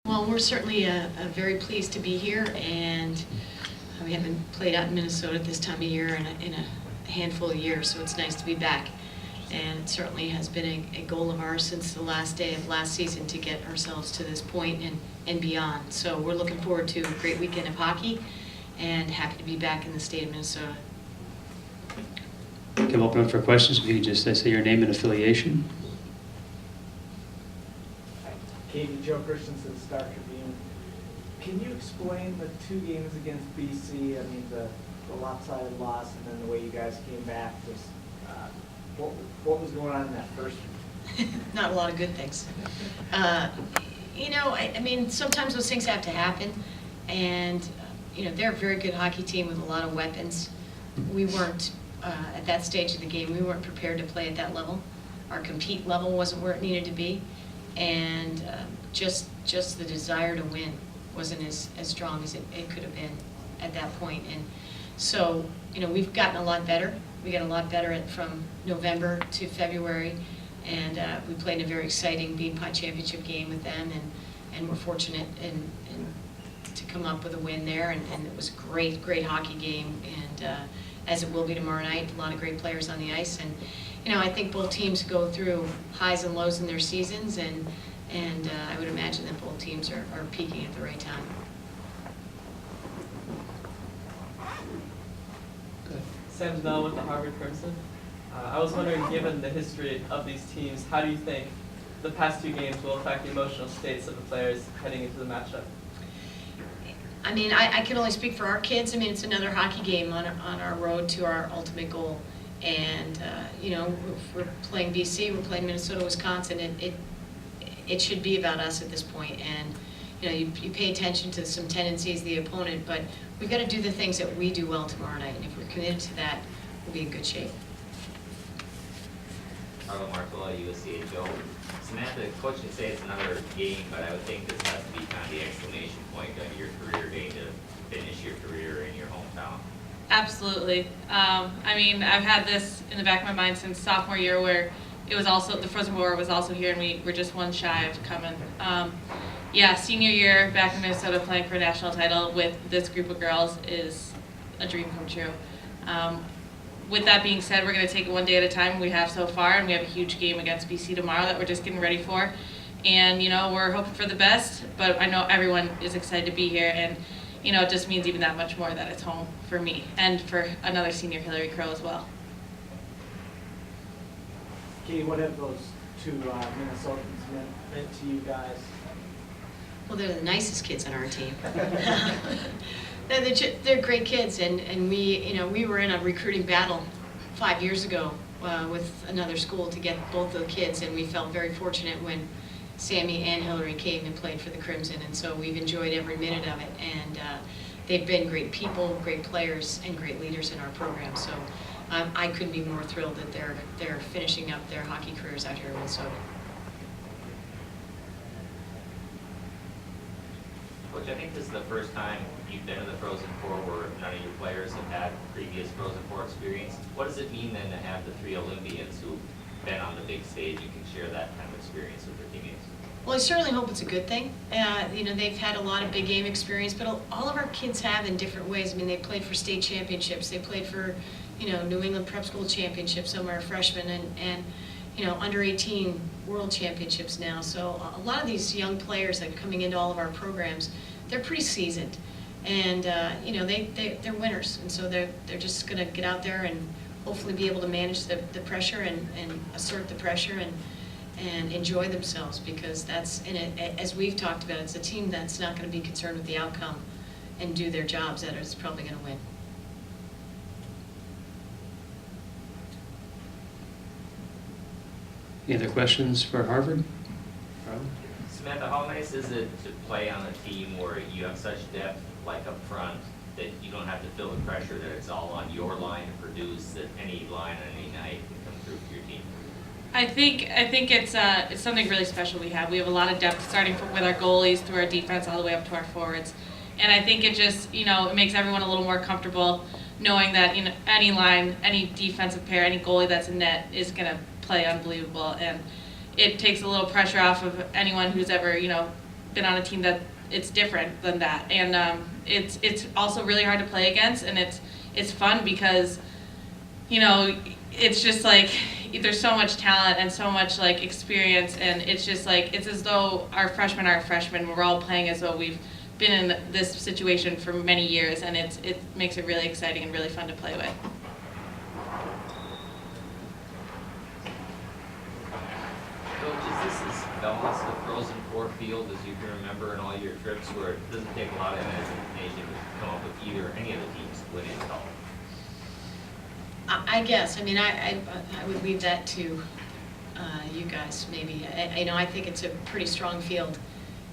Well, we're certainly very pleased to be here, and we haven't played out in Minnesota this time of year in a handful of years, so it's nice to be back. And it certainly has been a goal of ours since the last day of last season to get ourselves to this point and beyond. So we're looking forward to a great weekend of hockey and happy to be back in the state of Minnesota. Can open up for questions. If you could just say your name and affiliation. Katie, Joe Christensen, Star Tribune. Can you explain the 2 games against BC? I mean, the lopsided loss and then the way you guys came back. Just what was going on in that first one? Not a lot of good things. I mean, sometimes those things have to happen, and they're a very good hockey team with a lot of weapons. We weren't at that stage of the game. We weren't prepared to play at that level. Our compete level wasn't where it needed to be. And just the desire to win wasn't as strong as it could have been at that point. And so, we've gotten a lot better. We got a lot better from November to February, and we played a very exciting Beanpot Championship game with them, and we're fortunate to come up with a win there, and it was a great hockey game, and as it will be tomorrow night, a lot of great players on the ice, and I think both teams go through highs and lows in their seasons, and I would imagine that both teams are peaking at the right time. Sam Snell with the Harvard Crimson. I was wondering, given the history of these teams, how do you think the past 2 games will affect the emotional states of the players heading into the matchup? I mean, I can only speak for our kids. I mean, it's another hockey game on our road to our ultimate goal. And, if we're playing BC, we're playing Minnesota, Wisconsin, it should be about us at this point. And, you pay attention to some tendencies of the opponent, but we've got to do the things that we do well tomorrow night. And if we're committed to that, we'll be in good shape. Carlo Marcola, USCA Joe. Samantha, coach can say it's another game, but I would think this has to be kind of the exclamation point of your career, getting to finish your career in your hometown. Absolutely. I mean, I've had this in the back of my mind since sophomore year, where it was also, the Frozen War was also here, and we were just one shy of coming. Senior year back in Minnesota playing for a national title with this group of girls is a dream come true. With that being said, we're going to take it one day at a time. We have so far, and we have a huge game against BC tomorrow that we're just getting ready for. And, we're hoping for the best, but I know everyone is excited to be here, and it just means even that much more that it's home for me and for another senior, Hillary Crow, as well. Katie, what have those 2 Minnesotans meant to you guys? Well, they're the nicest kids on our team. They're great kids, and we were in a recruiting battle 5 years ago with another school to get both the kids, and we felt very fortunate when Sammy and Hillary came and played for the Crimson, and so we've enjoyed every minute of it. And they've been great people, great players, and great leaders in our program. So I couldn't be more thrilled that they're finishing up their hockey careers out here in Minnesota. Coach, I think this is the first time you've been to the Frozen Four where none of your players have had previous Frozen Four experience. What does it mean then to have the 3 Olympians who've been on the big stage and can share that kind of experience with their teammates? Well, I certainly hope it's a good thing. They've had a lot of big game experience, but all of our kids have in different ways. I mean, they played for state championships. They played for, New England Prep School championships, some are freshmen, and under 18 world championships now. So a lot of these young players that are coming into all of our programs, they're pretty seasoned. And, they're winners. And so they're just going to get out there and hopefully be able to manage the pressure and assert the pressure and enjoy themselves, because that's, as we've talked about, it's a team that's not going to be concerned with the outcome and do their jobs that is probably going to win. Any other questions for Harvard? Samantha, how nice is it to play on a team where you have such depth, like up front, that you don't have to feel the pressure that it's all on your line to produce, that any line on any night can come through for your team? I think it's something really special we have. We have a lot of depth, starting with our goalies through our defense all the way up to our forwards. And I think it just, it makes everyone a little more comfortable knowing that any line, any defensive pair, any goalie that's in net is going to play unbelievable. And it takes a little pressure off of anyone who's ever, been on a team that it's different than that, and it's also really hard to play against, and it's fun because, you know, it's just like there's so much talent and so much like experience, and it's just like it's as though our freshmen aren't freshmen. We're all playing as though we've been in this situation for many years, and it makes it really exciting and really fun to play with. Coach, is this as balanced a Frozen Four field as you can remember in all your trips, where it doesn't take a lot of imagination to come up with either any of the teams winning at all? I guess, I mean, I would leave that to you guys, maybe. I think it's a pretty strong field,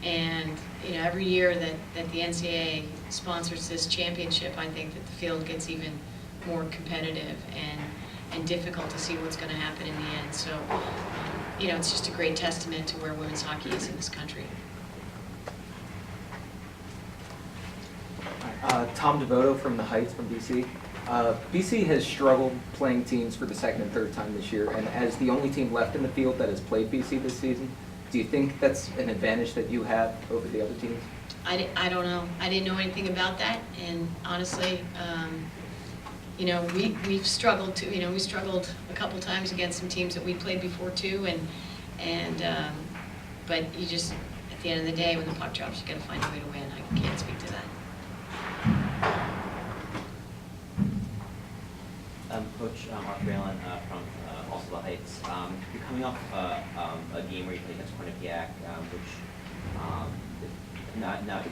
and, you know, every year that the NCAA sponsors this championship, I think that the field gets even more competitive and difficult to see what's going to happen in the end. So, you know, it's just a great testament to where women's hockey is in this country. Tom Devoto from the Heights from BC. BC has struggled playing teams for the second and third time this year, and as the only team left in the field that has played BC this season, do you think that's an advantage that you have over the other teams? I don't know. I didn't know anything about that, and honestly, you know, we've struggled too. You know, we struggled a couple times against some teams that we played before too, but you just, at the end of the day, when the puck drops, you got to find a way to win. I can't speak to that. Coach Mark Raylan from also the Heights. You're coming off a game where you played against Quinnipiac, which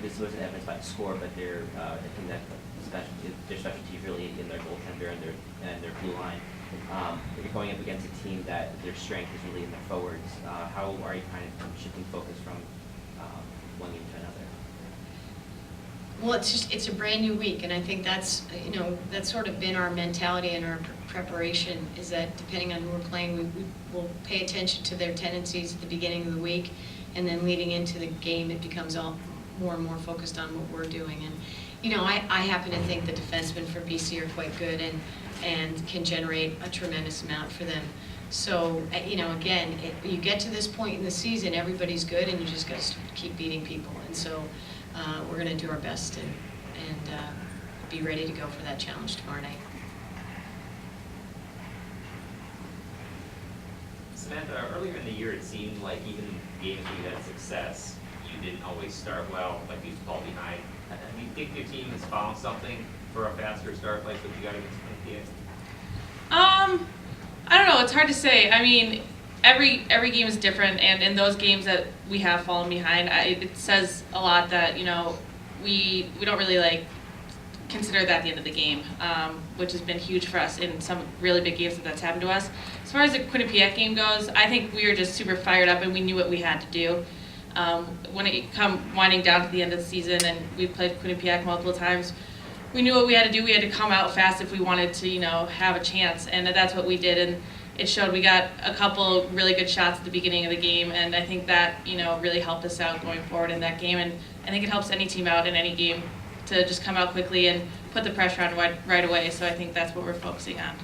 this wasn't evidenced by the score, but I think that their specialty is really in their goaltender and their blue line. You're going up against a team that their strength is really in their forwards. How are you kind of shifting focus from one game to another? Well, it's a brand new week, and I think that's sort of been our mentality and our preparation, is that depending on who we're playing, we will pay attention to their tendencies at the beginning of the week, and then leading into the game, it becomes all more and more focused on what we're doing. And, you know, I happen to think the defensemen for BC are quite good and can generate a tremendous amount for them. So, you know, again, you get to this point in the season, everybody's good, and you just got to keep beating people. And so we're going to do our best and be ready to go for that challenge tomorrow night. Samantha, earlier in the year, it seemed like even games where you had success, you didn't always start well, like you fall behind. Do you think your team has found something for a faster start like what you got against Quinnipiac? I don't know. It's hard to say. I mean, every game is different, and in those games that we have fallen behind, it says a lot that, you know, we don't really like consider that the end of the game, which has been huge for us in some really big games that's happened to us. As far as the Quinnipiac game goes, I think we were just super fired up and we knew what we had to do. When it come winding down to the end of the season and we played Quinnipiac multiple times, we knew what we had to do. We had to come out fast if we wanted to, you know, have a chance, and that's what we did. And it showed. We got a couple really good shots at the beginning of the game, and I think that, you know, really helped us out going forward in that game. And I think it helps any team out in any game to just come out quickly and put the pressure on right away. So I think that's what we're focusing on.